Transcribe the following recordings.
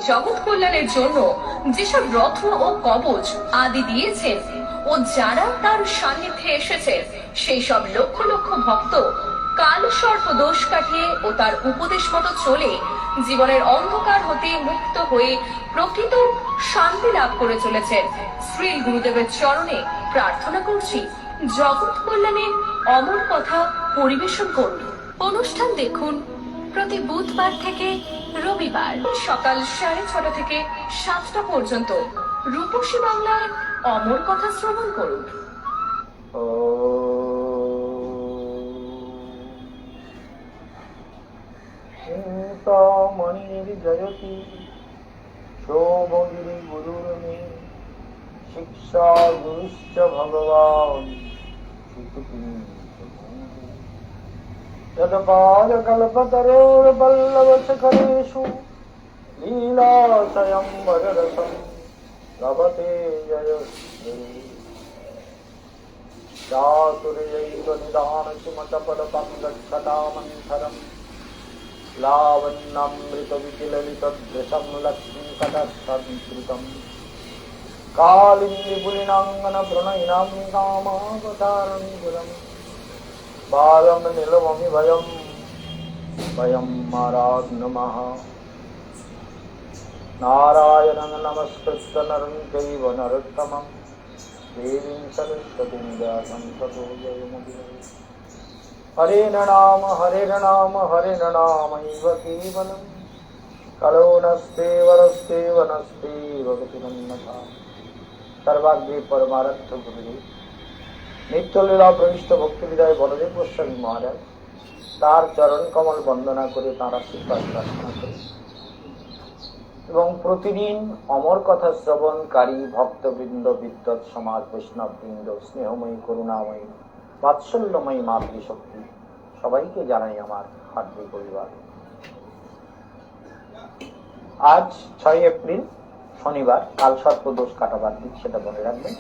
জগৎ কল্যাণের জন্য যেসব রত্ন ও কবচ আদি দিয়েছেন ও যারা তার সান্নিধ্যে এসেছে সেই সব লক্ষ লক্ষ ভক্ত কাল সর্প দোষ কাটিয়ে ও তার উপদেশ মতো চলে জীবনের অন্ধকার হতে মুক্ত হয়ে প্রকৃত শান্তি লাভ করে চলেছেন। শ্রী গুরুদেবের চরণে প্রার্থনা করছি জগৎ কল্যাণের অমর কথা পরিবেশন করুন। অনুষ্ঠান দেখুন প্রতি বুধবার থেকে রবিবার সকাল 6:30 থেকে 7টা পর্যন্ত রূপসী বাংলার অমর কথা শ্রবণ করুন। জয়তি সৌমগিরি গুরুর্মে শিক্ষা গুরুশ্চ ভগবান যদপাদকল্পতরোর্বল্লভশিখরেষু লীলাস্বয়ंवररसं লভতে জয়শ্রী চাতুর্যৈকনিদানসুমতপদপঙ্গচ্ছটামন্থরम् লাবণ্যমৃতবিকিললিতদৃশं লক্ষ্মীকটস্থংকৃতम् कालिन्दीपुलिनाङ्गनप्रणयिनां कामावतारङ्कुरम् बालं नीलममि वयं माराग्नमः नारायणं नमस्कृत्य नरं चैव नरोत्तमं देवीं सरस्वतीं व्यासं ततो जयमुदीरये। हरेण नामैव केवलम् कलो नस्तेव गतिरन्यथा। सर्वाग्रे परमारथ गुरुदेव नित्यलीला प्रविष्ट भक्ति विदाय बलदेव गोस्वामी महाराज तार चरण कमल बंदना करे तार आशीर्बाद प्रार्थना करी এবং প্রতিদিন অমর কথা শ্রবণকারী ভক্তবৃন্দ বিদ্বৎ সমাজ বৈষ্ণব বৃন্দ স্নেহময়ী করুণাময়ী বাৎসল্যময়ী মাতৃশক্তি সবাইকে জানাই আমার হার্দিক অভিবাদন। আজ 6 এপ্রিল শনিবার, কাল সর্প দোষ কাটাবার দিক সেটা মনে রাখবেন।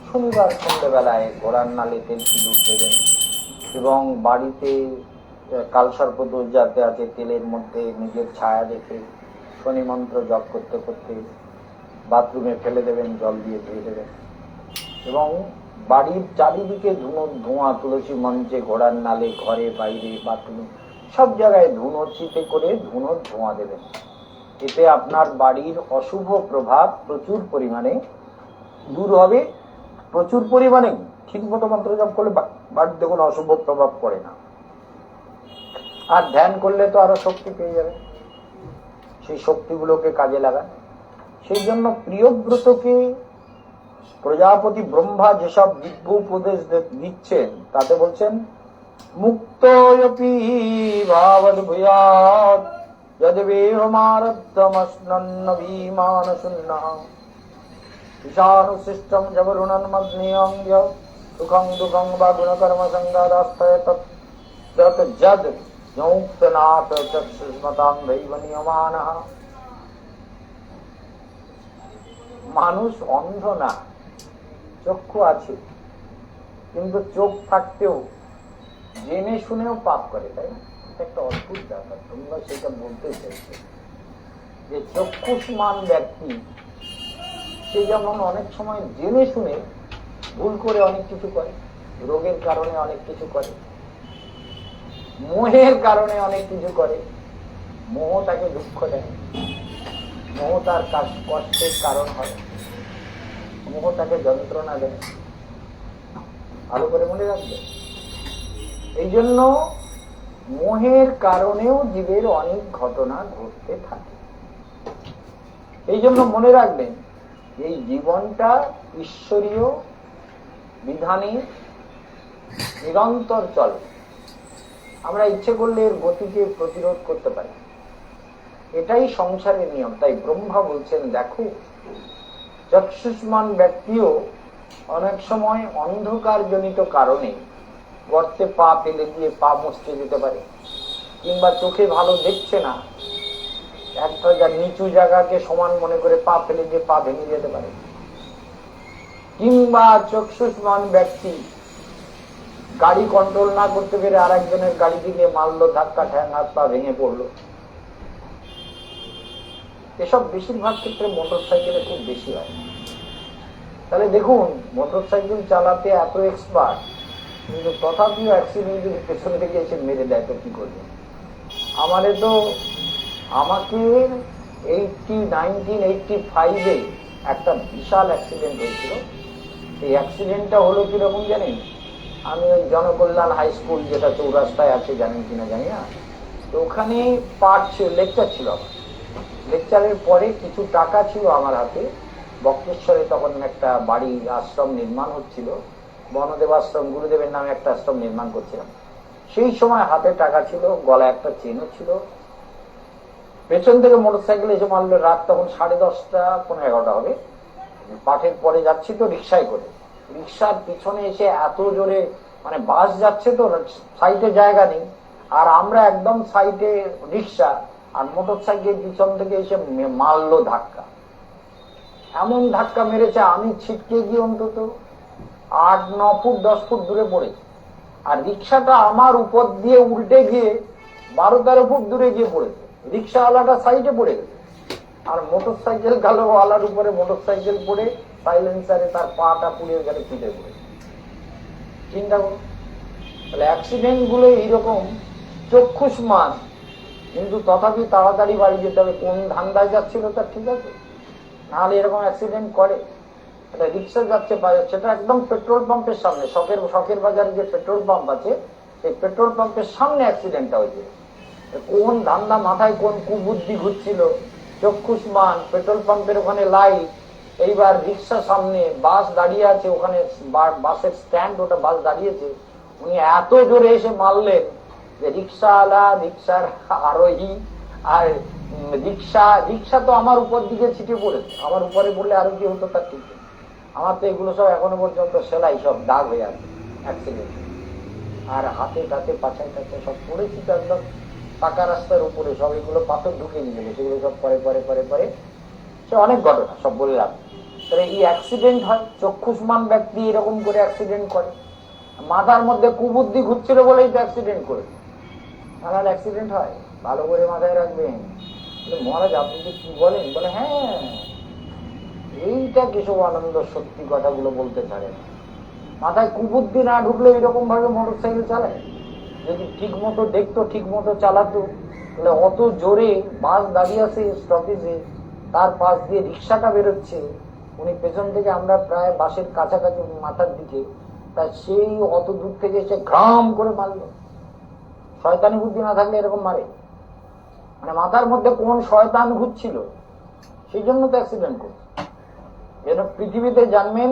শনিবার সন্ধ্যেবেলায় ঘোড়ার নালে তেল সিঁদুর দেবেন এবং বাড়িতে কাল সর্প দোষ যাতে আছে তেলের মধ্যে নিজের ছায়া দেখে শনি মন্ত্র জপ করতে করতে বাথরুমে ফেলে দেবেন, জল দিয়ে ধুয়ে দেবেন এবং বাড়ির চারিদিকে ধোঁয়া, তুলসী মঞ্চে, ঘোড়ার নালে, ঘরে, বাইরে, বাথরুমে সব জায়গায় ধুনো চিতে করে ধোঁয়া দেবেন। এতে আপনার বাড়ির অশুভ প্রভাব প্রচুর পরিমাণে দূর হবে। প্রচুর পরিমাণে ঠিক মতো মন্ত্র জপ করলে বাড়িতে কোনো অশুভ প্রভাব পড়ে না। আর ধ্যান করলে তো আরো শক্তি পেয়ে যাবে, সেই শক্তিগুলোকে কাজে লাগান। সেই জন্য প্রিয়ব্রতকে প্রজাপতি ব্রহ্মা যেসব দিব্য উপদেশ দিচ্ছেন তাতে বলছেন মুক্তোয়পি ভাবদ ভূয়াৎ যদ্বেহমারব্ধমস্নন্ন ভীমানশূন্যঃ ঈশানুসৃষ্টং জবরুণন্মগ্নিয়ঙ্গ সুখং দুঃখং বা গুণকর্ম সংগাদাস্তয়ে তৎ যদ যৌক্তনাথ চক্ষুষ্মতাং দৈব নিয়মানঃ। মানুষ অন্ধ না, চক্ষু আছে, কিন্তু চোখ থাকতেও জেনে শুনেও পাপ করে, তাই না? একটা অদ্ভুত ব্যাপার, তোমরা সেটা বলতে চাইছো যে চক্ষুষ্মান ব্যক্তি সে যেমন অনেক সময় জেনে শুনে ভুল করে অনেক কিছু করে, রোগের কারণে অনেক কিছু করে, মোহের কারণে অনেক কিছু করে। মোহ তাকে দুঃখ দেয়, মোহ তার কষ্টের কারণ হয়, মোহ তাকে যন্ত্রণা দেয়। ভালো করে মনে রাখবে। এই জন্য মোহের কারণেও জীবের অনেক ঘটনা ঘটতে থাকে। এই জন্য মনে রাখবেন এই জীবনটা ঈশ্বরীয় বিধানে নিরন্তর চলে। আমরা ইচ্ছে করলে এর গতিকে প্রতিরোধ করতে পারি, এটাই সংসারের নিয়ম। তাই ব্রহ্মা বলছেন দেখো চক্ষুষ্মান ব্যক্তিও অনেক সময় অন্ধকার জনিত কারণে গর্তে পা ফেলে দিয়ে পা মুছতে যেতে পারে, কিংবা চোখে ভালো দেখছে না, একটা নিচু জায়গাকে সমান মনে করে পা ফেলে দিয়ে পা ভেঙে যেতে পারে। কিংবা চক্ষুষ্মান ব্যক্তি গাড়ি কন্ট্রোল না করতে পেরে আর একজনের গাড়ি দিকে মারলো, ধাক্কা, ঠ্যাং, হাত পা ভেঙে পড়লো। এসব বেশিরভাগ ক্ষেত্রে মোটর সাইকেলে খুব বেশি হয়। তাহলে দেখুন, মোটর সাইকেল চালাতে এত এক্সপার্ট, কিন্তু তথাপিও অ্যাক্সিডেন্ট যদি পেছন থেকে এসে মেরে দেয় তো কি করবে? আমাকে 1985-এ একটা বিশাল অ্যাক্সিডেন্ট হয়েছিল। এই অ্যাক্সিডেন্টটা হলো কিরকম জানেন? আমি ওই জনকল্যাণ হাই স্কুল, যেটা চৌরাস্তায় আছে, জানেন কিনা জানি না, তো ওখানে পাঠ ছিল, লেকচার ছিল। লেকচারের পরে কিছু টাকা ছিল আমার হাতে। বক্রেশ্বরে তখন একটা বাড়ি আশ্রম নির্মাণ হচ্ছিল, বনদেব আশ্রম, গুরুদেবের নামে একটা আশ্রম নির্মাণ করছিলাম। সেই সময় হাতে টাকা ছিল, গলায় একটা চেনও ছিল। পেছন থেকে মোটরসাইকেল এসে মারলো। রাত তখন 10:30, 11:30 হবে। পাঠের পরে যাচ্ছি তো রিক্সায় করে, রিক্সার পিছনে এসে এত জোরে, মানে বাস যাচ্ছে তো সাইডে জায়গা নেই, আর আমরা একদম সাইডে রিক্সা, আর মোটরসাইকেল পিছন থেকে এসে মারলো ধাক্কা। এমন ধাক্কা মেরেছে, আমি ছিটকে গিয়ে অন্তত 8-9 ফুট 10 ফুট দূরে পড়েছি। আর রিক্সাটা আমার উপর দিয়ে উল্টে গিয়ে 12-13 ফুট দূরে গিয়ে পড়েছে। রিক্সাওয়ালাটা সাইডে পড়ে গেছে, আর মোটরসাইকেল গালোওয়ালার উপরে মোটরসাইকেল পড়ে সাইলেন্সারে তার পাটা পুড়ে গেলে ফিটে পড়েছে। চিন্তা করুন। তাহলে অ্যাক্সিডেন্ট গুলো এইরকম চক্ষুষ্মান, কিন্তু তথাপি তাড়াতাড়ি বাড়ি যেতে হবে। কোন ধান্দায় যাচ্ছিল তার ঠিক আছে, নাহলে এরকম অ্যাক্সিডেন্ট করে। রিক্সা যাচ্ছে, সেটা একদম পেট্রোল পাম্পের সামনে, শখের বাজারে যে পেট্রোল পাম্প আছে, সেই পেট্রোল পাম্পের সামনে অ্যাক্সিডেন্টটা হয়েছে। কোন ধান্দা মাথায়, কোন কুবুদ্ধি ঘুরছিল, চক্ষুষ্মান, পেট্রোল পাম্পের ওখানে লাইট, এইবার রিক্সা সামনে, বাস দাঁড়িয়ে আছে ওখানে, বাসের স্ট্যান্ড, ওটা বাস দাঁড়িয়েছে, উনি এত জোরে এসে মারলেন যে রিক্সাওয়ালা, রিক্সার আরোহী, আর রিক্সা তো আমার উপর দিকে ছিটে পড়েছে। আমার উপরে পড়লে আরো কি হতো তার ঠিক নেই। আমার তো এগুলো সব এখনো পর্যন্ত সেলাই, সব দাগ হয়ে আছে অ্যাক্সিডেন্ট। আর হাতে টাতে পাছায় টাছে সব পড়েছি তো একদম পাকা রাস্তার উপরে, সব এগুলো পাথর ঢুকে নিয়ে যাবে, সেগুলো সব পরে পরে পরে পরে সে অনেক ঘটনা সব বললাম। তাহলে এই অ্যাক্সিডেন্ট হয়, চক্ষুষ্মান ব্যক্তি এরকম করে অ্যাক্সিডেন্ট করে। মাথার মধ্যে কুবুদ্ধি ঘুরছিল বলেই তো অ্যাক্সিডেন্ট করেছে, নাহলে অ্যাক্সিডেন্ট হয়। ভালো করে মাথায় রাখবেন। মহারাজ আপনি যে কি বলেন, বলে হ্যাঁ, এইটা কেশবানন্দ সত্যি কথাগুলো বলতে ছাড়ে না। মাথায় কুবুদ্ধি না ঢুকলে এরকম ভাবে মোটরসাইকেল চালায়? যদি ঠিক মতো দেখতো, ঠিক মতো চালাতো, তাহলে অত জোরে বাস দাঁড়িয়ে আছে স্টপেজে, তার পাশ দিয়ে রিক্সাটা বেরোচ্ছে, উনি পেছন থেকে, আমরা প্রায় বাসের কাছাকাছি মাথার দিকে, তা সেই অত দূর থেকে এসে ঘাম করে মারলো। শয়তানি বুদ্ধি না থাকলে এরকম মারে? মানে মাথার মধ্যে কোন শয়তান ঘুরছিল, সেই জন্য তো অ্যাক্সিডেন্ট করছে। যেন পৃথিবীতে জানবেন,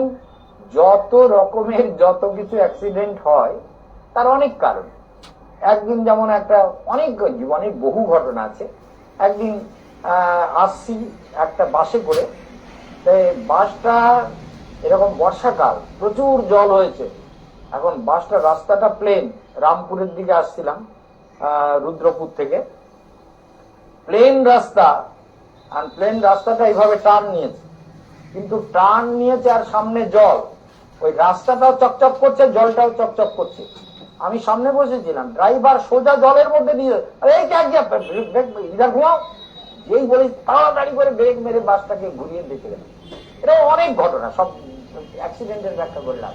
যত রকমের যত কিছু অ্যাক্সিডেন্ট হয় তার অনেক কারণ। একদিন যেমন একটা, অনেক জীবনের বহু ঘটনা আছে। একদিন আসছি একটা বাসে করে, বাসটা এরকম বর্ষাকাল, প্রচুর জল হয়েছে। এখন বাসটা, রাস্তাটা প্লেন, রামপুরের দিকে আসছিলাম রুদ্রপুর থেকে, প্লেন রাস্তা, আর প্লেন রাস্তাটা এইভাবে টার্ন নিয়েছে, কিন্তু টার্ন নিয়েছে আর সামনে জল, ওই রাস্তাটাও চকচক করছে, জলটাও চকচক করছে। আমি সামনে বসেছিলাম, ড্রাইভার সোজা জলের মধ্যে দিয়ে, ইধার ঘুমাও, যেই বলি তাড়াতাড়ি করে ব্রেক মেরে বাসটাকে ঘুরিয়ে দেখে গেল। এটা অনেক ঘটনা, সব অ্যাক্সিডেন্টের ব্যাখ্যা করলাম।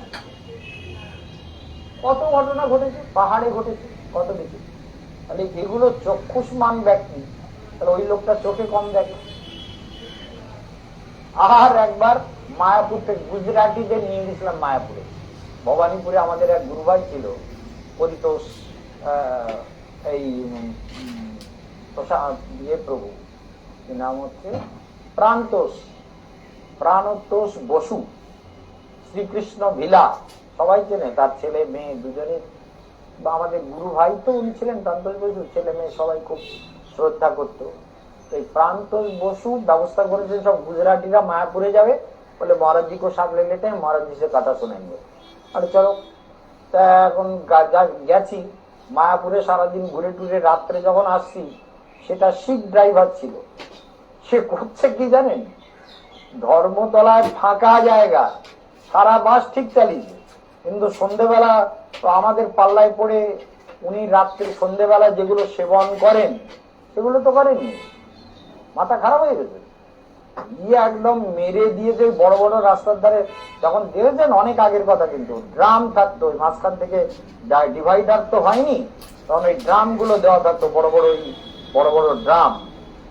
কত ঘটনা ঘটেছে, পাহাড়ে ঘটেছে, কত কিছু। তাহলে এগুলো চক্ষুষ্মান ব্যক্তি, তাহলে ওই লোকটা চোখে কম দেখে। আর একবার মায়াপুর থেকে, গুজরাটিদের নিয়ে গেছিলাম মায়াপুরে, ভবানীপুরে আমাদের এক গুরুভাই ছিল, পরিতোষ, এই প্রভু, কি নাম হচ্ছে, প্রাণতোষ বসু, শ্রীকৃষ্ণ ভিলা, সবাই চেনে, তার ছেলে মেয়ে দুজনে, বা আমাদের গুরু ভাই তো উনি ছিলেন, প্রাণতোষ বসু, ছেলে মেয়ে সবাই খুব শ্রদ্ধা করত। এই প্রাণতোষ বসু ব্যবস্থা করেছে সব গুজরাটিরা মায়াপুরে যাবে, বলে মহারাজ জি কো সাথ লে লেতে হ্যাঁ, মহারাজ জি সে কথা শুনেंगे। আরে চলো, তা এখন গেছি মায়াপুরে, সারাদিন ঘুরে টুরে রাত্রে যখন আসছি, সেটা শিখ ড্রাইভার ছিল। সে করছে কি জানেন, ধর্মতলায় ফাঁকা জায়গা, সারা বাস ঠিক চালিয়েছে, কিন্তু সন্ধ্যেবেলা তো আমাদের পাল্লায় পড়ে উনি রাত্রে সন্ধ্যেবেলা যেগুলো সেবন করেন সেগুলো তো করেননি, মাথা খারাপ হয়ে গেছে। গিয়ে একদম মেরে দিয়ে যে বড় বড় রাস্তার ধারে, যখন দেখেছেন অনেক আগের কথা, কিন্তু ড্রাম থাকতো মাঝখান থেকে, ডিভাইডার তো হয়নি, তখন ওই ড্রাম গুলো দেওয়া থাকতো, বড় বড় বড় বড় ড্রাম,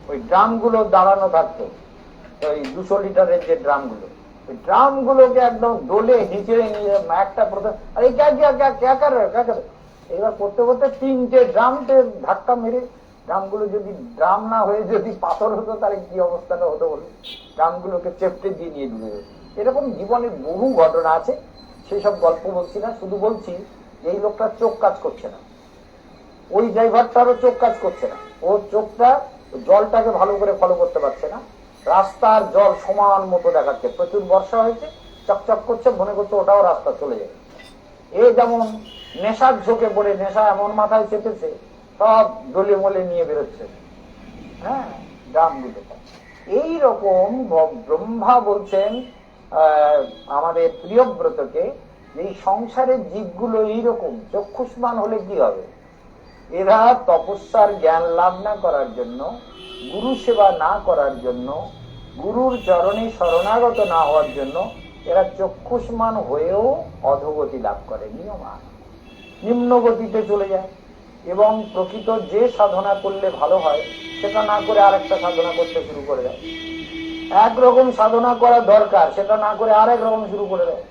ওই ড্রাম গুলো দাঁড়ানো থাকতো, ওই 200 লিটারের যে ড্রাম গুলো, ওই ড্রাম গুলোকে একদম দোলে হিচড়ে নিয়ে একটা প্রথম, আরে এবার করতে করতে 3টে ড্রামকে ধাক্কা মেরে, ড্রামগুলো যদি ড্রাম না হয়ে যদি পাথর হতো তাহলে কি অবস্থাটা হতো বলে, ড্রামগুলোকে চেপটে দিয়ে নিয়ে দিল। এরকম জীবনের বহু ঘটনা আছে, সেই সব গল্প বলছি না, শুধু বলছি এই লোকটা চোখ কাজ করছে না, ওই ড্রাইভারটারও চোখ কাজ করছে না, ওর চোখটা জলটাকে ভালো করে ফলো করতে পারছে না, রাস্তার জল সমান মতো দেখাচ্ছে, প্রচুর বর্ষা হয়েছে, চকচক করছে, মনে করছে ওটাও রাস্তা চলে যাবে। এ যেমন নেশার ঝোঁকে পড়ে, নেশা এমন মাথায় চেপেছে, সব দলে মলে নিয়ে বেরোচ্ছে, হ্যাঁ, ড্রামগুলো। এইরকম ব্রহ্মা বলছেন আমাদের প্রিয়ব্রতকে, এই সংসারের জীবগুলো এইরকম চক্ষুষ্মান হলে কি হবে, এরা তপস্যার জ্ঞান লাভ না করার জন্য, গুরু সেবা না করার জন্য, গুরুর চরণে শরণাগত না হওয়ার জন্য এরা চক্ষুষ্মান হয়েও অধোগতি লাভ করে, নিম্ন গতিতে চলে যায়, এবং প্রকৃত যে সাধনা করলে ভালো হয় সেটা না করে আরেকটা সাধনা করতে শুরু করে দেয়, একরকম সাধনা করা দরকার সেটা না করে আরেক রকম শুরু করে দেয়।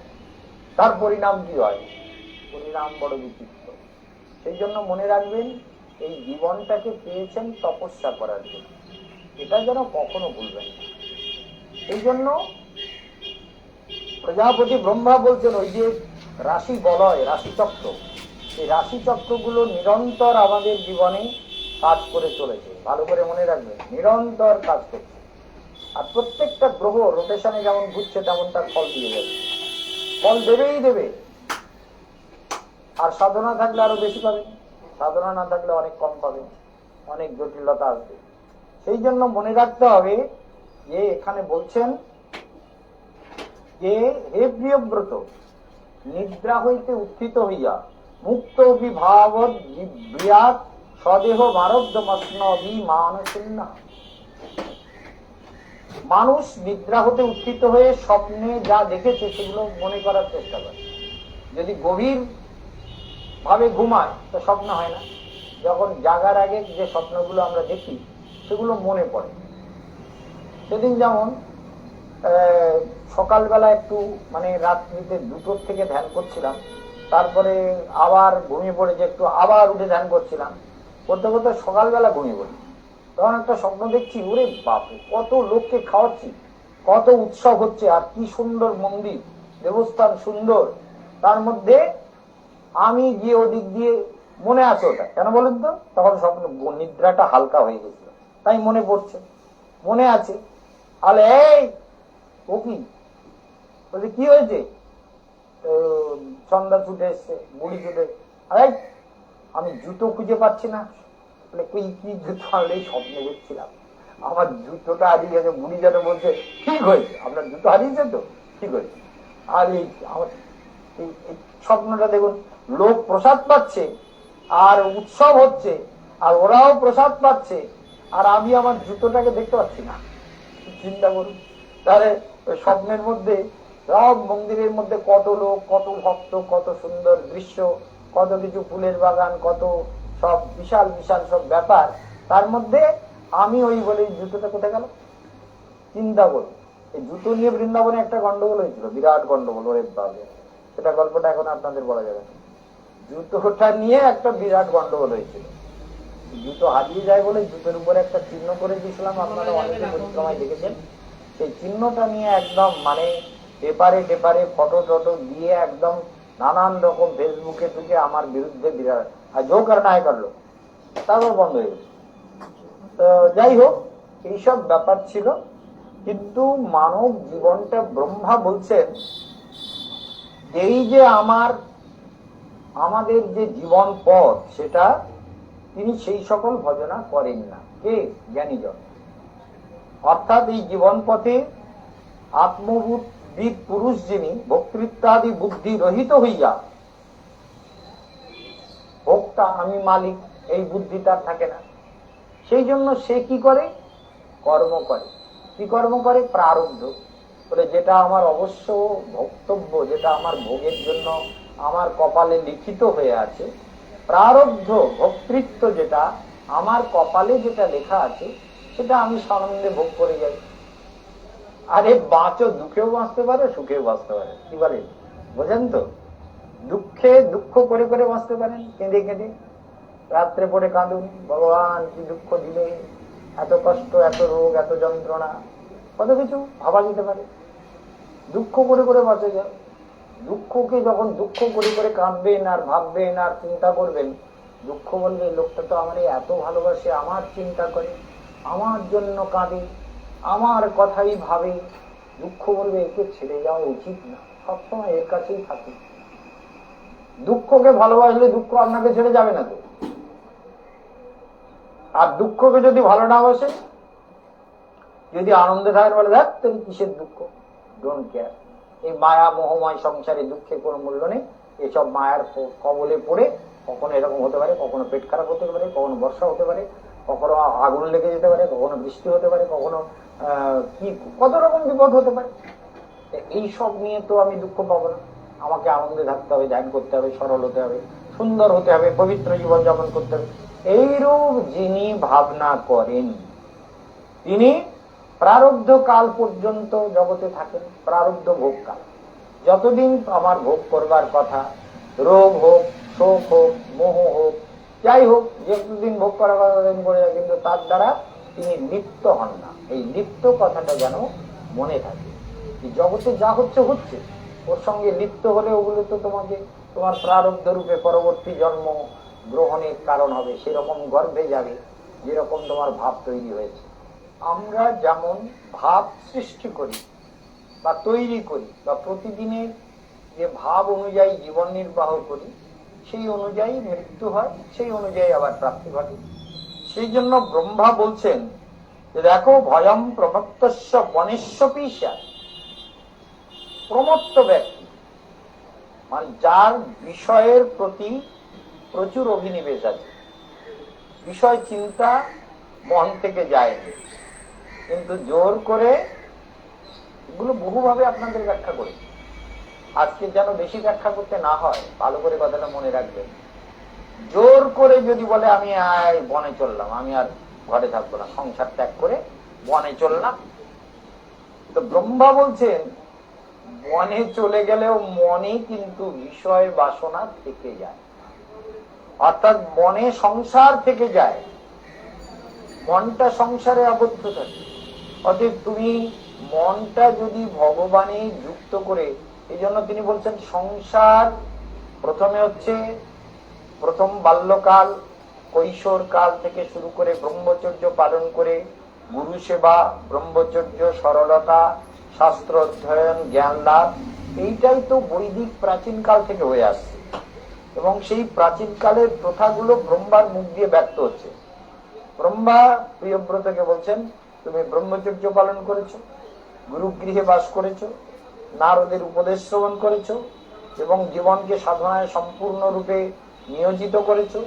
তার পরিণাম কি হয়? পরিণাম বড় বিচিত্র। সেই জন্য মনে রাখবেন, এই জীবনটাকে পেয়েছেন তপস্যা করার জন্য, এটা যেন কখনো ভুলবেন না। এই জন্য প্রজাপতি ব্রহ্মা বলছেন, ওই যে রাশি বলয়, রাশিচক্র, এই রাশিচক্রগুলো নিরন্তর আমাদের জীবনে কাজ করে চলেছে, ভালো করে মনে রাখবেন, নিরন্তর কাজ করছে। আর প্রত্যেকটা গ্রহ রোটেশনে যেমন ঘুরছে তেমন তার ফল দিয়ে যাবে, ফল দেবেই দেবে। আর সাধনা থাকলে আরো বেশি পাবে, সাধনা না থাকলে অনেক কম পাবে, অনেক জটিলতা আসবে। সেই জন্য মনে রাখতে হবে যে এখানে বলছেন যে হে প্রিয়ব্রত, নিদ্রা হইতে উত্থিত হইয়া মুক্ত বিভাবত বিভ্রিয়াৎ স্বদেহ মারব্ধমস্নভি মানশূন্য। মানুষ নিদ্রা হতে উত্থিত হয়ে স্বপ্নে যা দেখেছে সেগুলো মনে করার চেষ্টা করে। যদি গভীর ভাবে ঘুমায় তো স্বপ্ন হয় না, যখন জাগার আগে যে স্বপ্নগুলো আমরা দেখি সেগুলো মনে পড়ে। সেদিন যেমন সকালবেলা একটু মানে রাত্রিতে 2টোর থেকে ধ্যান করছিলাম, তারপরে আবার ঘুমিয়ে পড়েছে, একটু আবার উঠে ধ্যান করছিলাম, করতে করতে সকালবেলা ঘুমিয়ে পড়ি। তখন একটা স্বপ্ন দেখছি, ওরে বাপরে, কত লোককে খাওয়াচ্ছি, কত উৎসব হচ্ছে, আর কি সুন্দর মন্দির, দেবস্থান সুন্দর, তার মধ্যে আমি গিয়ে ওদিক দিয়ে, মনে আছে ওটা, কেন বলেন তো, তখন স্বপ্ন নিদ্রাটা হালকা হয়ে গেছিল, তাই মনে পড়ছে, মনে আছে। আলে এই ও কি বলছে, কি হয়েছে? সন্ধ্যা ছুটে এসছে, বুড়ি ছুটে, আরে আমি জুতো খুঁজে পাচ্ছি না। কি জুতো আনলে? স্বপ্নে দেখছিলাম আমার জুতোটা হারিয়ে গেছে। বুড়ি যেন বলছে, ঠিক হয়েছে, আপনার জুতো হারিয়েছে তো, ঠিক হয়েছে। আর এই আমার এই স্বপ্নটা দেখুন, লোক প্রসাদ পাচ্ছে আর উৎসব হচ্ছে, আর ওরাও প্রসাদ পাচ্ছে, আর আমি আমার জুতোটাকে দেখতে পাচ্ছি না। চিন্তা করুন তাহলে, ওই স্বপ্নের মধ্যে সব মন্দিরের মধ্যে কত লোক, কত ভক্ত, কত সুন্দর দৃশ্য, কত কিছু ফুলের বাগান, কত সব বিশাল বিশাল সব ব্যাপার, তার মধ্যে আমি ওই বলে জুতোটা কোথায় গেল? চিন্তা করুন। এই জুতো নিয়ে বৃন্দাবনে একটা গন্ডগোল হয়েছিল, বিরাট গন্ডগোল, ওরে বাবা, সেটা গল্পটা এখন আপনাদের বলা যাবে না। জুতোটা নিয়ে একটা বিরাট গন্ডগোল হয়েছিল। জুতো হারিয়ে যায় বলে জুতোর উপরে একটা চিহ্ন করে দিয়েছিলাম, আপনারা অনেকে পরিক্রমায় দেখেছেন। সেই চিহ্নটা নিয়ে একদম মানে পেপারে টেপারে ফটো টটো দিয়ে একদম নানান রকম ফেসবুকে টুকে আমার বিরুদ্ধে বিরাট, আর জো করনা হয় করলো, তারপর বন্ধ হয়ে গেছে। তো যাই হোক, এইসব ব্যাপার ছিল। কিন্তু মানব জীবনটা ব্রহ্মা বলছেন, এই যে আমাদের যে জীবন পথ, সেটা তিনি সেই সকল ভজনা করেন না। কে? জ্ঞানীজন। অর্থাৎ এই জীবন পথে আত্মবিদ পুরুষ যিনি ভোক্তৃত্বাদি বুদ্ধি রহিত হইয়া, ভোক্তা আমি মালিক, এই বুদ্ধি তার থাকে না, সেই জন্য সে কি করে? কর্ম করে। কি কর্ম করে? প্রারব্ধ। বলে যেটা আমার অবশ্য ভোক্তব্য, যেটা আমার ভোগের জন্য আমার কপালে লিখিত হয়ে আছে, প্রারব্ধ ভোক্তৃত্ব যেটা আমার কপালে যেটা লেখা আছে, সেটা আমি সানন্দে ভোগ করে যাই। আরে বাঁচো, দুঃখেও বাঁচতে পারে, সুখেও বাঁচতে পারে। কি বলে বোঝেন তো? দুঃখে দুঃখ করে করে বাঁচতে পারেন, কেঁদে কেঁদে রাত্রে পড়ে কাঁদুন, ভগবান কি দুঃখ দিলে, এত কষ্ট, এত রোগ, এত যন্ত্রণা, কত কিছু ভাবা যেতে পারে। দুঃখ করে করে বাঁচে যায়। দুঃখকে যখন দুঃখ করে করে কাঁদবেন আর ভাববেন আর চিন্তা করবেন, দুঃখ বলবে লোকটা তো আমার এত ভালোবাসে, আমার চিন্তা করে, আমার জন্য কাঁদে, আমার কথাই ভাবে। দুঃখ বলবে একে ছেড়ে যাওয়া উচিত না, সবসময় এর কাছেই থাকি। দুঃখকে ভালোবাসলে দুঃখ আপনাকে ছেড়ে যাবে না তো। আর দুঃখকে যদি ভালো না বাসে, যদি আনন্দে থাকেন, বলে দেখ তুমি কিসের দুঃখ, ডোন্ট কেয়ার। এই মায়া মোহময় সংসারে দুঃখে কোনো মূল্য নেই। এসব মায়ার কবলে পড়ে কখনো এরকম হতে পারে, কখনো পেট খারাপ হতে পারে, কখনো বর্ষা হতে পারে, কখনো আগুন লেগে যেতে পারে, কখনো বৃষ্টি হতে পারে, কখনো কি কত রকম বিপদ হতে পারে। এই সব নিয়ে তো আমি দুঃখ পাবো না। আমাকে আনন্দে থাকতে হবে, ধ্যান করতে হবে, সরল হতে হবে, সুন্দর হতে হবে, পবিত্র জীবন যাপন করতে হবে। এইরূপ যিনি ভাবনা করেন, তিনি প্রারব্ধ কাল পর্যন্ত জগতে থাকেন। প্রারব্ধ ভোগ কাল, যতদিন আমার ভোগ করবার কথা, রোগ হোক, শোক হোক, মোহ হোক, যাই হোক, যতদিন ভোগ করার কথা করে যায়, কিন্তু তার দ্বারা তিনি লিপ্ত হন না। এই লিপ্ত কথাটা যেন মনে থাকে। জগতে যা হচ্ছে হচ্ছে, ওর সঙ্গে লিপ্ত হলে ওগুলো তো তোমাকে তোমার প্রারব্ধ রূপে পরবর্তী জন্ম গ্রহণের কারণ হবে। সেরকম গর্ভে যাবে যেরকম তোমার ভাব তৈরি হয়েছে। আমরা যেমন ভাব সৃষ্টি করি বা তৈরি করি বা প্রতিদিনের যে ভাব অনুযায়ী জীবন নির্বাহ করি, সেই অনুযায়ী মৃত্যু হয়, সেই অনুযায়ী আবার প্রাপ্তি ঘটে। সেই জন্য ব্রহ্মা বলছেন যে দেখো, ভয়ম প্রমত্তস্য বনেশ্বপীশা। প্রমত্ত ব্যক্তি মানে যার বিষয়ের প্রতি প্রচুর অভিনিবেশ আছে, বিষয় চিন্তা মন থেকে যায়নি, কিন্তু জোর করে, এগুলো বহুভাবে আপনাদের ব্যাখ্যা করি, আজকে যেন বেশি ব্যাখ্যা করতে না হয়, ভালো করে কথাটা মনে রাখবেন। জোর করে যদি বলে আমি বনে চললাম, আমি আর ঘরে থাকবো না, সংসার ত্যাগ করে বনে চললাম, তো ব্রহ্মা বলছেন বনে চলে গেলেও মনে কিন্তু বিষয় বাসনা থেকে যায়, অর্থাৎ মনে সংসার থেকে যায়, মনটা সংসারে আবদ্ধ থাকে। অতএব তুমি মনটা যদি ভগবানে যুক্ত করে, এই জন্য তিনি বলছেন সংসার প্রথমে হচ্ছে প্রথম বাল্যকাল, কৈশোর কাল থেকে শুরু করে ব্রহ্মচর্য পালন করে গুরু সেবা, ব্রহ্মচর্য, সরলতা, শাস্ত্র অধ্যয়ন, জ্ঞান লাভ, এইটাই তো বৈদিক প্রাচীন কাল থেকে হয়ে আসছে। এবং সেই প্রাচীন কালের প্রথাগুলো ব্রহ্মার মুখ দিয়ে ব্যক্ত হচ্ছে। ব্রহ্মা প্রিয়ব্রতকে বলছেন তুমি ব্রহ্মচর্য পালন করেছো, গুরুগৃহে বাস করেছো, নারদের উপদেশ শ্রবণ করেছো এবং জীবনকে সাধনায় সম্পূর্ণরূপে নিয়োজিত করেছো,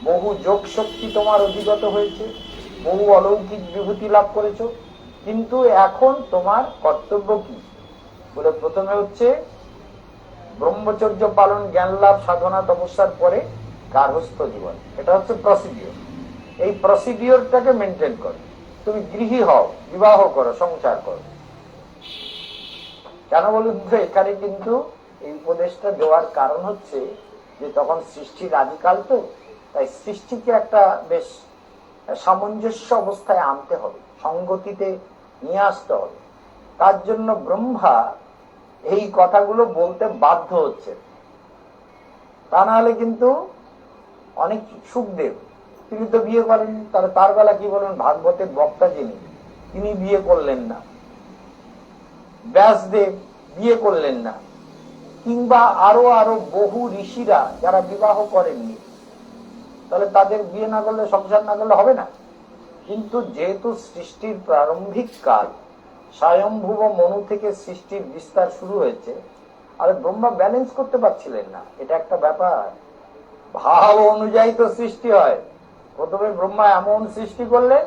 বহু যোগ শক্তি তোমার অধিগত হয়েছে, বহু অলৌকিক বিভূতি লাভ করেছো, কিন্তু এখন তোমার কর্তব্য কি? বলে প্রথমে হচ্ছে ব্রহ্মচর্য পালন, জ্ঞান লাভ, সাধনা, তপস্যার পরে গার্হস্থ্য জীবন। এটা হচ্ছে প্রসিডিওর। এই প্রসিডিওরটাকে মেনটেন করো। তুমি গৃহী হও, বিবাহ করো, সংসার করো। কেন বলুন তো? এখানে কিন্তু এই উপদেশটা দেওয়ার কারণ হচ্ছে যে তখন সৃষ্টির আদিকাল তো, তাই সৃষ্টিকে একটা বেশ সামঞ্জস্য অবস্থায় আনতে হবে, সঙ্গতিতে নিয়ে আসতে হবে। তার জন্য ব্রহ্মা এই কথাগুলো বলতে বাধ্য হচ্ছে। তা না হলে কিন্তু অনেক সুখদেব, তিনি তো বিয়ে করেন, তাহলে তার বেলা কি বলেন? ভাগবতের বক্তা যিনি, তিনি বিয়ে করলেন না, ব্যাসদেব বিয়ে করলেন না, কিংবা আরো আরো বহু ঋষিরা যারা বিবাহ করেননি, তাহলে তাদের বিয়ে না করলে, সংসার না করলে হবে না। কিন্তু যেহেতু সৃষ্টির প্রারম্ভিক কাল, স্বয়ংভুব মনু থেকে সৃষ্টির বিস্তার শুরু হয়েছে, আর ব্রহ্মা ব্যালেন্স করতে পারছিলেন না। এটা একটা ব্যাপার, ভাব অনুযায়ী তো সৃষ্টি হয়। প্রথমে ব্রহ্মা এমন সৃষ্টি করলেন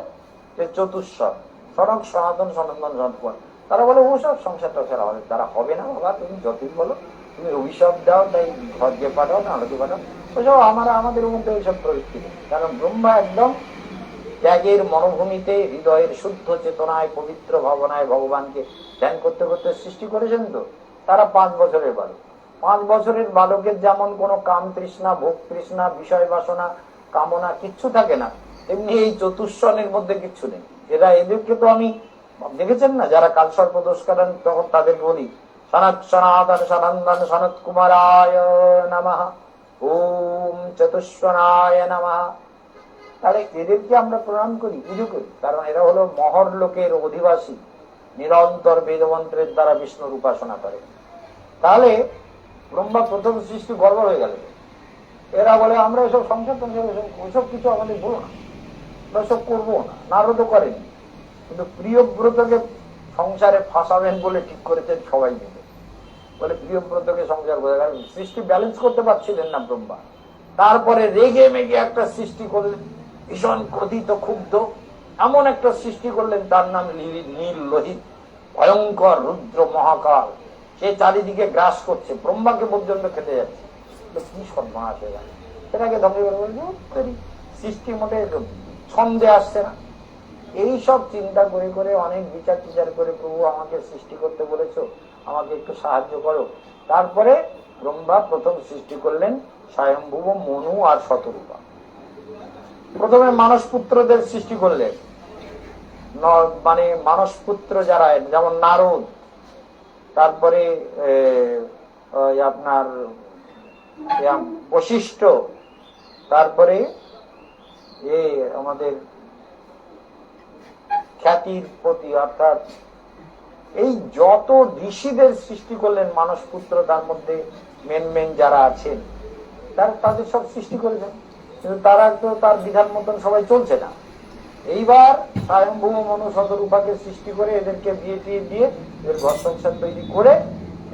যে চতুষ্পদ, সনক সনাতন সনাতন সনাতন। তারা বলে ওসব সংসার টংসার হবে, তারা হবে না বাবা, তুমি যতই বলো, তুমি অভিশাপ দাও, তাই ঘর দিয়ে পাঠাও না আলোকে পাঠাও, ওসব আমাদের মধ্যে ওইসব প্রযুক্তি নেই। কারণ ব্রহ্মা একদম ত্যাগের মনোভূমিতে হৃদয়ের শুদ্ধ চেতনায় পবিত্র ভাবনায় ভগবানকে ধ্যান করতে করতে সৃষ্টি করেছেন। তো তারা 5 বছরের বালক, 5 বছরের বালকের যেমন কোনো কাম তৃষ্ণা, ভোগ তৃষ্ণা, বিষয় বাসনা, কামনা কিচ্ছু থাকে না, এমনি এই চতুষ্ষণের মধ্যে কিচ্ছু নেই। এরা এদেরকে তো আমি দেখেছেন না, যারা কালসর্প দোষ করেন, তখন তাদের বলি সনত সনাতন সনন্দন সনত কুমারায় নমঃ, ওম চতুষ্ষণায় নমঃ। তাহলে এদেরকে আমরা প্রণাম করি, পুজো করি, কারণ এরা হলো মহর লোকের অধিবাসী, নিরন্তর বেদমন্ত্রের দ্বারা বিষ্ণুর উপাসনা করে। তাহলে ব্রহ্মা প্রথম সৃষ্টি গড়বড় হয়ে গেল। এরা বলে আমরা এসব সংসার ওইসব কিছু আমাদের বলো না, আমরা সব করবো না। নারদও করেনি, কিন্তু প্রিয়ব্রতকে সংসারে ফাঁসাবেন বলে ঠিক করেছেন সবাই মিলে, বলে প্রিয়ব্রতকে সংসার করে, কারণ সৃষ্টি ব্যালেন্স করতে পারছিলেন না ব্রহ্মা। তারপরে রেগে মেগে একটা সৃষ্টি করলেন, ভীষণ ক্রোধিত ক্ষুব্ধ এমন একটা সৃষ্টি করলেন, তার নাম নীল লোহিত, ভয়ঙ্কর রুদ্র মহাকাল। সে চারিদিকে গ্রাস করছে, ব্রহ্মাকে পর্যন্ত খেতে যাচ্ছে। কি সর্বনাশ হয়ে গেল, সেটাকে ধ্বংস করে সৃষ্টি মোটে ছন্দে আসছে না। এইসব চিন্তা করে করে অনেক বিচার টিচার করে, প্রভু আমাকে সৃষ্টি করতে বলেছো, আমাকে একটু সাহায্য করো। তারপরে ব্রহ্মা প্রথম সৃষ্টি করলেন স্বয়ম্ভুব, মনু আর শতরূপা। প্রথমে মানস পুত্রদের সৃষ্টি করলেন, মানে মানস পুত্র যারা, যেমন নারদ, তারপরে আপনার বশিষ্ঠ, তারপরে আমাদের খ্যাতির প্রতি, অর্থাৎ এই যত ঋষিদের সৃষ্টি করলেন মানস পুত্র, তার মধ্যে মেন যারা আছেন তাদের সব সৃষ্টি করেছেন, কিন্তু তারা তো তার বিধান মতন সবাই চলছে না। এইবার স্বয়ম্ভূম মনু শতরূপাকে সৃষ্টি করে এদেরকে বিয়ে টিয়ে দিয়ে এদের ঘর সংসার তৈরি করে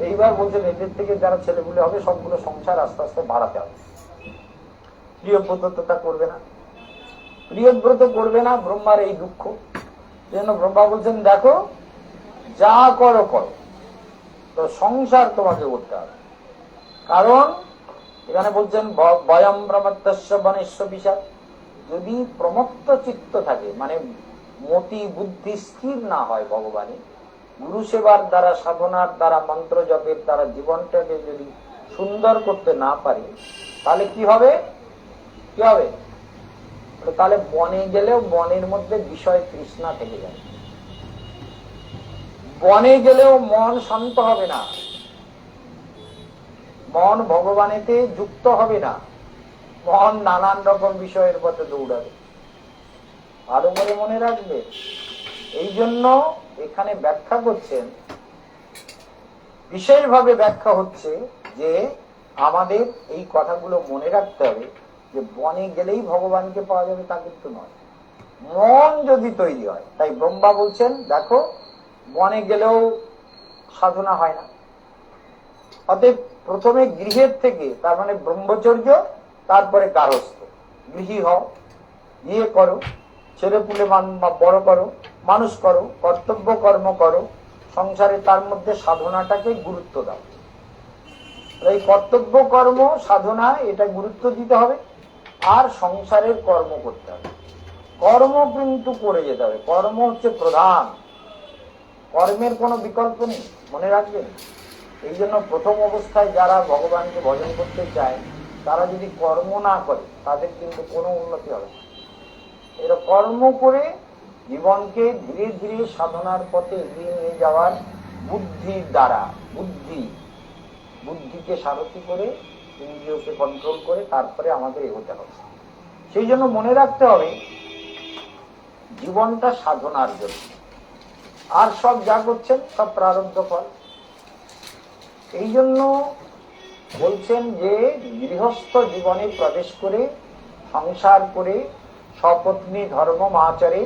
এইবার বলছেন এদের থেকে যারা ছেলেগুলো হবে সবগুলো সংসার আস্তে আস্তে বাড়াতে হবে। প্রিয়ব্রত তো তা করবে না, প্রিয়ব্রত করবে না, ব্রহ্মার এই দুঃখ। যেন ব্রহ্মা বলছেন দেখো যা করো করো, তো সংসার তোমাকে করতে হবে। কারণ এখানে বলছেন বয়ম প্রমত্তস্য বনেশ্ব বিষাদ, যদি প্রমত্ত চিত্ত থাকে, মানে মতি বুদ্ধি স্থির না হয় ভগবানে, গুরু সেবার দ্বারা, সাধনার দ্বারা, মন্ত্র জপের দ্বারা জীবনটাকে যদি সুন্দর করতে না পারে, তাহলে কি হবে? কি হবে? তাহলে বনে গেলেও বনের মধ্যে বিষয় তৃষ্ণা থেকে যাবে, বনে গেলেও মন শান্ত হবে না, মন ভগবানেতে যুক্ত হবে না, মন নানান রকম বিষয়ের পথে দৌড়াবে। ভালো করে মনে রাখবে। এই জন্য এখানে ব্যাখ্যা করছেন, বিশেষভাবে ব্যাখ্যা হচ্ছে যে আমাদের এই কথাগুলো মনে রাখতে হবে যে বনে গেলেই ভগবানকে পাওয়া যাবে তা কিন্তু নয়, মন যদি তৈরি হয়। তাই ব্রহ্মা বলছেন দেখো বনে গেলেও সাধনা হয় না, অতএব প্রথমে গৃহের থেকে, তার মানে ব্রহ্মচর্য, তারপরে গার্হস্থ্য। গৃহী হও, বিয়ে করো, ছেলে পুলে বড় করো, মানুষ করো, কর্তব্য কর্ম করো সংসারে, তার মধ্যে সাধনাটাকে গুরুত্ব দাও। এই কর্তব্য কর্ম সাধনা এটা গুরুত্ব দিতে হবে, আর সংসারের কর্ম করতে হবে। কর্ম কিন্তু করে যেতে হবে, কর্ম হচ্ছে প্রধান, কর্মের কোনো বিকল্প নেই, মনে রাখবেন। এই জন্য প্রথম অবস্থায় যারা ভগবানকে ভজন করতে চায় তারা যদি কর্ম না করে তাদের কিন্তু কোনো উন্নতি হবে না। এরা কর্ম করে জীবনকে ধীরে ধীরে সাধনার পথে এগিয়ে নিয়ে যাওয়ার বুদ্ধির দ্বারা, বুদ্ধিকে সারথি করে, ইন্দ্রিয়কে কন্ট্রোল করে তারপরে আমাদের এগোতে হবে। সেই জন্য মনে রাখতে হবে জীবনটা সাধনার জন্য, আর সব যা করছেন সব প্রারব্ধ ফল। এই জন্য বলছেন যে গৃহস্থ জীবনে প্রবেশ করে সংসার করে সপত্নী ধর্ম আচরে,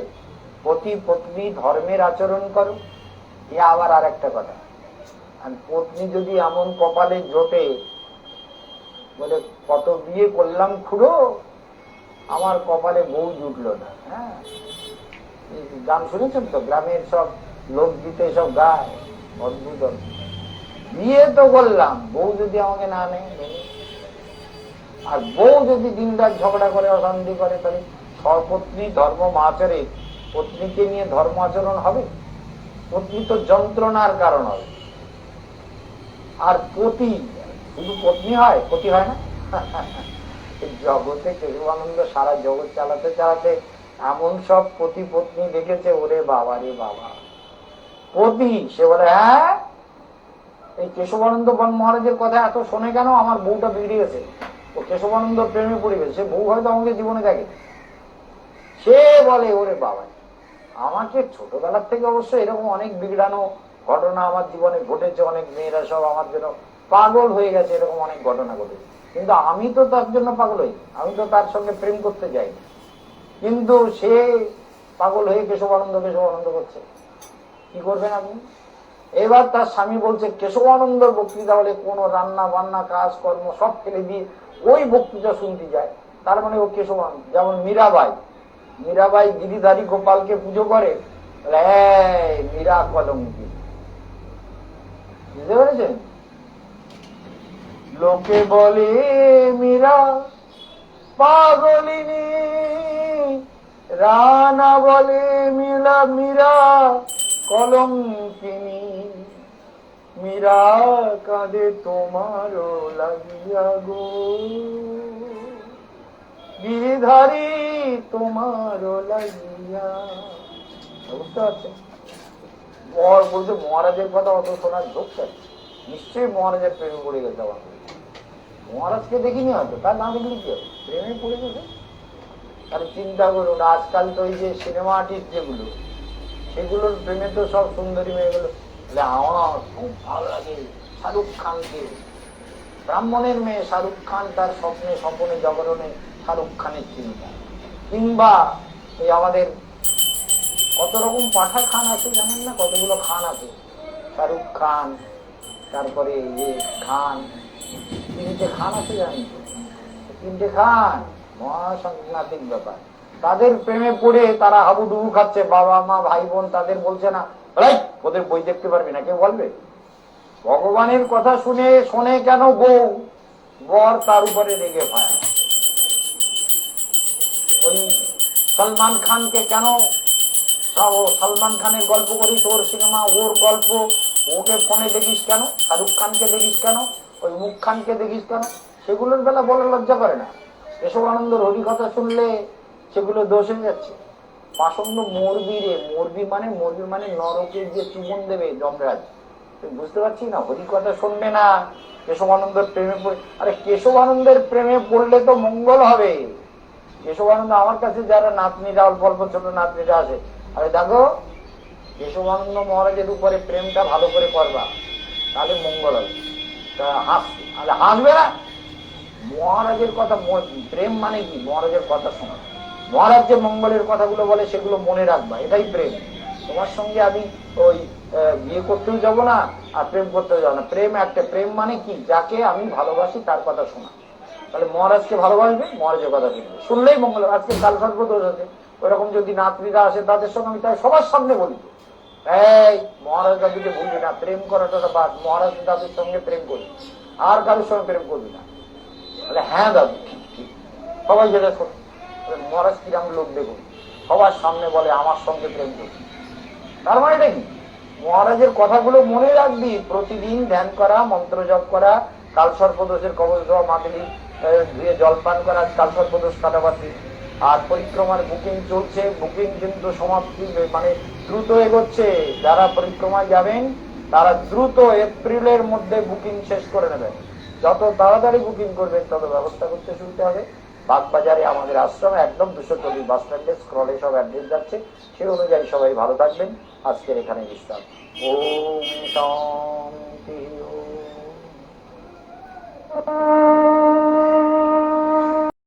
পতি পত্নী ধর্মের আচরণ করো। এ আবার আর একটা কথা, আর পত্নী যদি এমন কপালে জোটে বলে কত বিয়ে করলাম খুড়ো, আমার কপালে বউ জুটলো না, হ্যাঁ গান শুনেছেন তো, গ্রামের সব লোকগীতে সব গায়, অদ্ভুত। বিয়ে তো করলাম, বউ যদি আমাকে না নেয়, আর বউ যদি দিনরাত ঝগড়া করে, অশান্তি করে, তাহলে সপত্নী ধর্ম আচরে পত্নীকে নিয়ে ধর্ম আচরণ হবে? পত্নী তো যন্ত্রণার কারণ হবে। আর পতি শুধু পত্নী হয়, পতি হয় না। জগতে কেশবানন্দ সারা জগৎ চালাতে চালাতে এমন সব পতি পত্নী দেখেছে, ওরে বাবা রে বাবা। পতি সে বলে, হ্যাঁ এই কেশবানন্দ মহারাজের কথা এত শোনে কেন? আমার বউটা বিগড়ে গেছে, ও কেশবানন্দ প্রেমে পড়ে গেছে। সে বউ হয়তো আমাকে জীবনে দেখে, সে বলে ওরে বাবা। আমাকে ছোটবেলার থেকে অবশ্য এরকম অনেক বিগড়ানো ঘটনা আমার জীবনে ঘটেছে, অনেক মেয়েরা সব আমার জন্য পাগল হয়ে গেছে, এরকম অনেক ঘটনা ঘটেছে। কিন্তু আমি তো তার জন্য পাগল হই, আমি তো তার সঙ্গে প্রেম করতে যাই, কিন্তু সে পাগল হয়ে কেশবানন্দ করছে। কি করবেন আপনি? এবার তার স্বামী বলছে, কেশবানন্দর বক্তৃতা হলে কোনো রান্না বান্না কাজ কর্ম সব ফেলে দিয়ে ওই বক্তৃতা শুনতে যায়। তার মানে ও কেশবানন্দ। যেমন মীরাবাই গিরিধারী গোপালকে পুজো করে, মীরা কলঙ্কি। বুঝতে পেরেছেন? লোকে বলে মীরা পাগলিনী, রানা বলে মীরা কলঙ্কিনী। মীরা কাঁদে তোমারও লাগিয়া গো, গিরিধারী তোমারও লাগিয়া। বুঝতে পারছেন? বলছে মহারাজের কথা অত শোনার ঝোঁক চাই, নিশ্চয়ই মহারাজের প্রেমে পড়ে গেছে। আমার মহারাজকে দেখিনি হয়তো, তার না দেখলি কি হবে, প্রেমে পড়ে গেছে। তাহলে চিন্তা করুন, আজকাল তো ওই যে সিনেমা আর্টিস্ট যেগুলো, সেগুলোর প্রেমে তো সব সুন্দরী মেয়েগুলো। আমার খুব ভালো লাগে শাহরুখ খানকে, ব্রাহ্মণের মেয়ে শাহরুখ খান, তার স্বপ্নে জাগরণে শাহরুখ খানের চিন্তা। কিংবা এই আমাদের কত রকম পাঠা খান আছে জানেন না, কতগুলো খান আছে, শাহরুখ খান, তারপরে খান, 3টে খান আছে জানেন, 3টে খান, মহাসাংঘাতিক ব্যাপার। তাদের প্রেমে পড়ে তারা হাবুডুবু খাচ্ছে, বাবা মা ভাই বোন তাদের বলছে না, ওদের বই দেখতে পারবি না, কেউ বলবে? ভগবানের কথা শোনে কেন বউ, বর তার উপরে রেগে পায়। ওই সলমান খানকে কেন, সলমান খানের গল্প করিস, ওর সিনেমা, ওর গল্প, ওকে ফোনে দেখিস কেন? শাহরুখ খানকে দেখিস কেন? ওই মুখ খানকে দেখিস কেন? সেগুলোর বেলা বলে লজ্জা করে না? কেশবানন্দর হরি কথা শুনলে সেগুলো দোষ হয়ে যাচ্ছে। পাষণ্ড মরবি রে, মরবি মানে নরকে গিয়ে চুমন দেবে যমরাজ। বুঝতে পারছি না? হরি কথা শুনবে না, কেশবানন্দের প্রেমে পড়ে। আরে কেশবানন্দের প্রেমে পড়লে তো মঙ্গল হবে। কেশবানন্দ আমার কাছে যারা নাতনিরা, অল্প অল্প ছোট নাতনিরা আসে, আরে দেখো কেশবানন্দ মহারাজের উপরে প্রেমটা ভালো করে করবা, তাহলে মঙ্গল হবে। হাসবে না? মহারাজের কথা, প্রেম মানে কি? মহারাজের কথা শোনা, মহারাজ যে মঙ্গলের কথাগুলো বলে সেগুলো মনে রাখবা, এটাই প্রেম। তোমার সঙ্গে আমি ওই বিয়ে করতেও যাব না, আর প্রেম করতেও যাবো না। প্রেম একটা, প্রেম মানে কি? যাকে আমি ভালোবাসি তার কথা শোনা। তাহলে মহারাজকে ভালোবাসবে, মহারাজের কথা শুনবে, শুনলেই মঙ্গল। আজকে কাল সর্বদোষ আছে, ওইরকম যদি নাতনিরা আসে তাদের সঙ্গে আমি তাই সবার সামনে বলি, এই মহারাজ দাদুকে ভুলবি না, প্রেম করাটা বাদ, মহারাজ দাদুর সঙ্গে প্রেম করবি, আর কারোর সঙ্গে প্রেম করবি না। হ্যাঁ দাদু, ঠিক, সবাই যেটা শোনে। মহারাজ কিরাম লোক দেখুন, সবার সামনে বলে আমার সঙ্গে প্রেম করবি। তার মানে এটা কি? মহারাজের কথাগুলো মনে রাখবি, প্রতিদিন ধ্যান করা, মন্ত্র জপ করা, কালসর্পদোষের কবচ দেওয়া, মাদুলি ধুয়ে জলপান করা, কালসর্পদোষ কাটাবাতি। আর পরিক্রমার বুকিং চলছে, বুকিং কিন্তু সমাপ্তি মানে দ্রুত এগোচ্ছে। যারা পরিক্রমায় যাবেন তারা দ্রুত এপ্রিলের মধ্যে বুকিং শেষ করে নেবেন। যত তাড়াতাড়ি বুকিং করবেন তত ব্যবস্থা করতে সুবিধা হবে। বাগবাজারে আমাদের আশ্রম, একদম 240 বাস স্ট্যান্ডে স্ক্রলে সব অ্যাড্রেস যাচ্ছে, সেই অনুযায়ী সবাই ভালো থাকবেন। আজকের এখানে বিশ্রাম। ওম শান্তি।